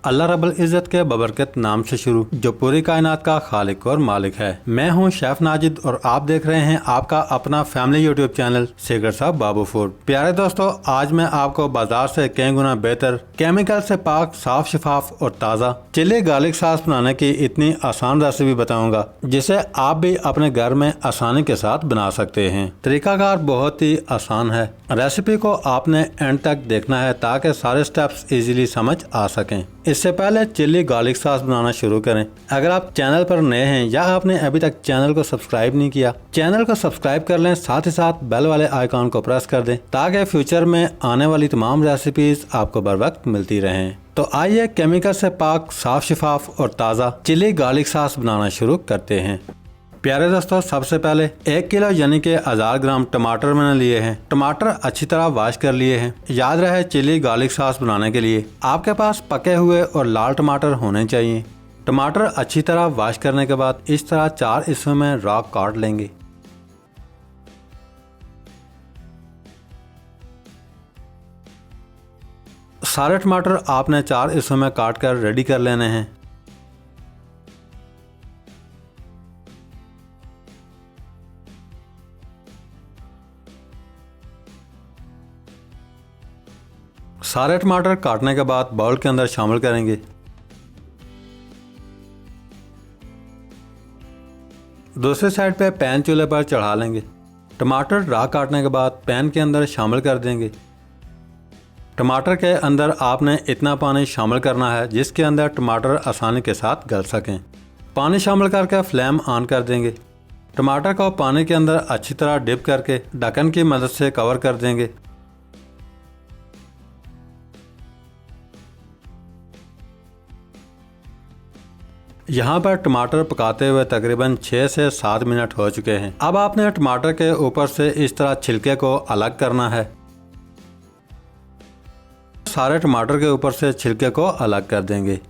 अल्लाह रब्बुल इज़्ज़त के बबरकत नाम से शुरू, जो पूरी कायनात का खालिक और मालिक है। मैं हूं शेफ नाजिद और आप देख रहे हैं आपका अपना फैमिली यूट्यूब चैनल सीक्रेट साहब बाबू फूड। प्यारे दोस्तों, आज मैं आपको बाजार से कई गुना बेहतर, केमिकल से पाक, साफ शफाफ और ताज़ा चिली गार्लिक सॉस बनाने की इतनी आसान रेसिपी बताऊंगा जिसे आप भी अपने घर में आसानी के साथ बना सकते हैं। तरीकाकार बहुत ही आसान है। रेसिपी को आपने एंड तक देखना है ताकि सारे स्टेप्स इजीली समझ आ सकें। इससे पहले चिली गार्लिक सॉस बनाना शुरू करें। अगर आप चैनल पर नए हैं या आपने अभी तक चैनल को सब्सक्राइब नहीं किया, चैनल को सब्सक्राइब कर लें, साथ ही साथ बेल वाले आइकॉन को प्रेस कर दें ताकि फ्यूचर में आने वाली तमाम रेसिपीज आपको बर वक्त मिलती रहें। तो आइए केमिकल से पाक, साफ शफाफ और ताज़ा चिली गार्लिक सॉस बनाना शुरू करते हैं। प्यारे दोस्तों, सबसे पहले 1 किलो यानी कि 1000 ग्राम टमाटर मैंने लिए हैं। टमाटर अच्छी तरह वॉश कर लिए हैं। याद रहे, चिली गार्लिक सॉस बनाने के लिए आपके पास पके हुए और लाल टमाटर होने चाहिए। टमाटर अच्छी तरह वॉश करने के बाद इस तरह 4 हिस्सों में रॉक काट लेंगे। सारे टमाटर आपने 4 हिस्सों में काट कर रेडी कर लेने हैं। सारे टमाटर काटने के बाद बाउल के अंदर शामिल करेंगे। दूसरी साइड पे पैन चूल्हे पर चढ़ा लेंगे। टमाटर राख काटने के बाद पैन के अंदर शामिल कर देंगे। टमाटर के अंदर आपने इतना पानी शामिल करना है जिसके अंदर टमाटर आसानी के साथ गल सकें। पानी शामिल करके फ्लेम ऑन कर देंगे। टमाटर को पानी के अंदर अच्छी तरह डिप करके ढक्कन की मदद से कवर कर देंगे। यहाँ पर टमाटर पकाते हुए तकरीबन 6 से 7 मिनट हो चुके हैं। अब आपने टमाटर के ऊपर से इस तरह छिलके को अलग करना है। सारे टमाटर के ऊपर से छिलके को अलग कर देंगे।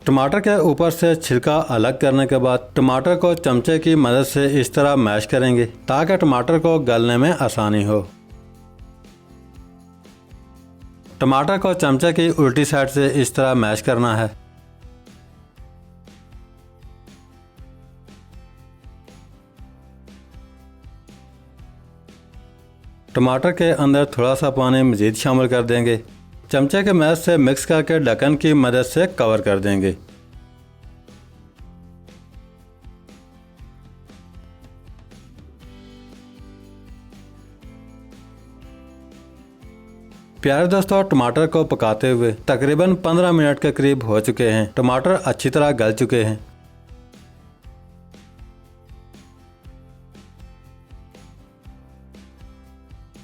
टमाटर के ऊपर से छिलका अलग करने के बाद टमाटर को चमचे की मदद से इस तरह मैश करेंगे ताकि टमाटर को गलने में आसानी हो। टमाटर को चमचे की उल्टी साइड से इस तरह मैश करना है। टमाटर के अंदर थोड़ा सा पानी मज़ीद शामिल कर देंगे। चमचे के मैश से मिक्स करके ढक्कन की मदद से कवर कर देंगे। प्यारे दोस्तों, टमाटर को पकाते हुए तकरीबन 15 मिनट के करीब हो चुके हैं। टमाटर अच्छी तरह गल चुके हैं।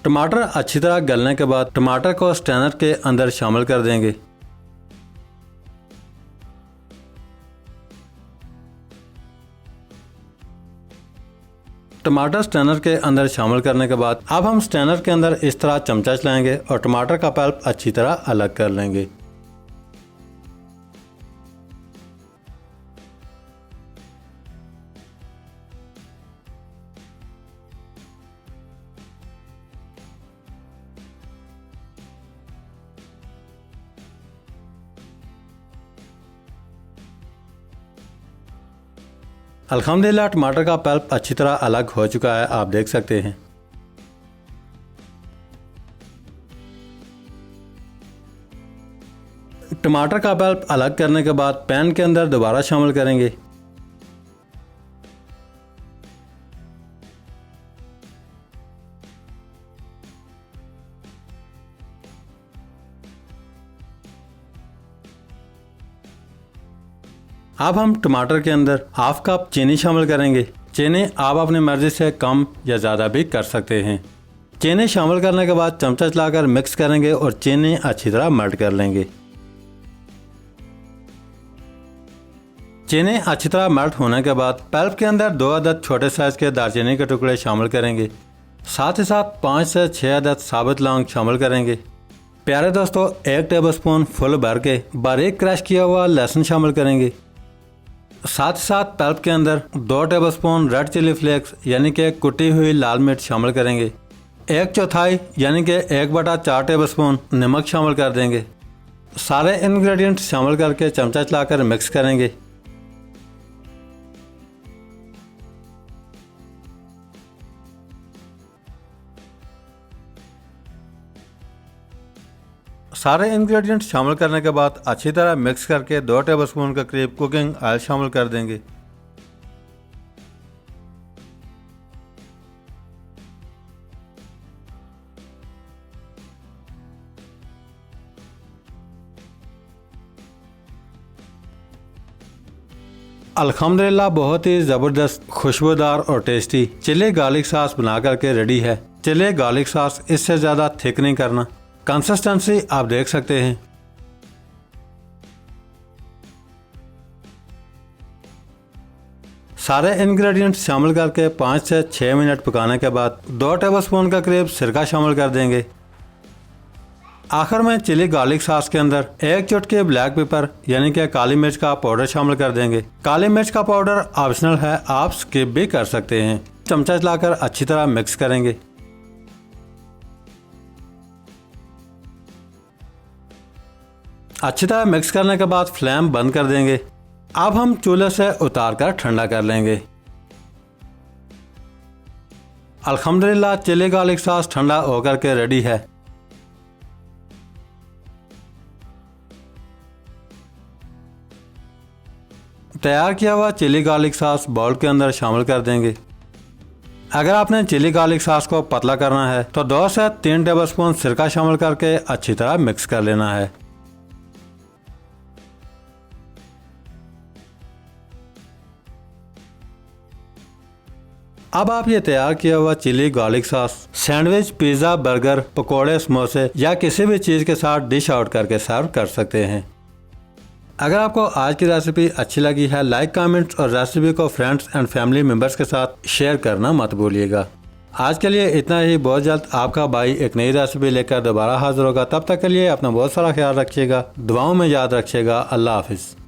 टमाटर अच्छी तरह गलने के बाद टमाटर को स्ट्रेनर के अंदर शामिल कर देंगे। टमाटर स्ट्रेनर के अंदर शामिल करने के बाद अब हम स्ट्रेनर के अंदर इस तरह चमचा चलाएंगे और टमाटर का पल्प अच्छी तरह अलग कर लेंगे। अल्हम्दुलिल्लाह टमाटर का पल्प अच्छी तरह अलग हो चुका है, आप देख सकते हैं। टमाटर का पल्प अलग करने के बाद पैन के अंदर दोबारा शामिल करेंगे। अब हम टमाटर के अंदर हाफ कप चीनी शामिल करेंगे। चीनी आप अपनी मर्जी से कम या ज़्यादा भी कर सकते हैं। चीनी शामिल करने के बाद चमचा चलाकर मिक्स करेंगे और चीनी अच्छी तरह मेल्ट कर लेंगे। चीनी अच्छी तरह मेल्ट होने के बाद पल्प के अंदर 2 अदद छोटे साइज के दालचीनी के टुकड़े शामिल करेंगे। साथ ही साथ 5 से 6 अदद साबुत लौंग शामिल करेंगे। प्यारे दोस्तों, 1 टेबलस्पून फुल भर के बारीक क्रश किया हुआ लहसुन शामिल करेंगे। साथ ही साथ पल्प के अंदर 2 टेबलस्पून रेड चिली फ्लेक्स यानी कि कुटी हुई लाल मिर्च शामिल करेंगे। 1/4 यानी कि 1/4 टेबलस्पून नमक शामिल कर देंगे। सारे इंग्रेडिएंट्स शामिल करके चमचा चलाकर मिक्स करेंगे। सारे इंग्रेडिएंट्स शामिल करने के बाद अच्छी तरह मिक्स करके 2 टेबलस्पून के करीब कुकिंग ऑयल शामिल कर देंगे। अल्हम्दुलिल्लाह बहुत ही ज़बरदस्त, खुशबूदार और टेस्टी चिली गार्लिक सॉस बना करके रेडी है। चिली गार्लिक सॉस इससे ज़्यादा थिक नहीं करना। कंसिस्टेंसी आप देख सकते हैं। सारे इंग्रेडिएंट्स शामिल करके 5 से 6 मिनट पकाने के बाद 2 टेबलस्पून का करीब सिरका शामिल कर देंगे। आखिर में चिली गार्लिक सॉस के अंदर 1 चुटकी ब्लैक पेपर यानी कि काली मिर्च का पाउडर शामिल कर देंगे। काली मिर्च का पाउडर ऑप्शनल है, आप स्किप भी कर सकते हैं। चमचा चलाकर अच्छी तरह मिक्स करेंगे। अच्छी तरह मिक्स करने के बाद फ्लेम बंद कर देंगे। अब हम चूल्हे से उतार कर ठंडा कर लेंगे। अल्हम्दुलिल्लाह चिली गार्लिक सॉस ठंडा होकर के रेडी है। तैयार किया हुआ चिली गार्लिक सॉस बाउल के अंदर शामिल कर देंगे। अगर आपने चिली गार्लिक सॉस को पतला करना है तो 2 से 3 टेबलस्पून सिरका शामिल करके अच्छी तरह मिक्स कर लेना है। अब आप ये तैयार किया हुआ chilli garlic sauce sandwich, pizza, burger, पकोड़े, समोसे या किसी भी चीज़ के साथ डिश आउट करके सर्व कर सकते हैं। अगर आपको आज की रेसिपी अच्छी लगी है, लाइक, कमेंट्स और रेसिपी को फ्रेंड्स एंड फैमिली मेंबर्स के साथ शेयर करना मत भूलिएगा। आज के लिए इतना ही। बहुत जल्द आपका भाई एक नई रेसिपी लेकर दोबारा हाजिर होगा। तब तक के लिए अपना बहुत सारा ख्याल रखिएगा, दुआओं में याद रखिएगा। अल्लाह हाफिज़।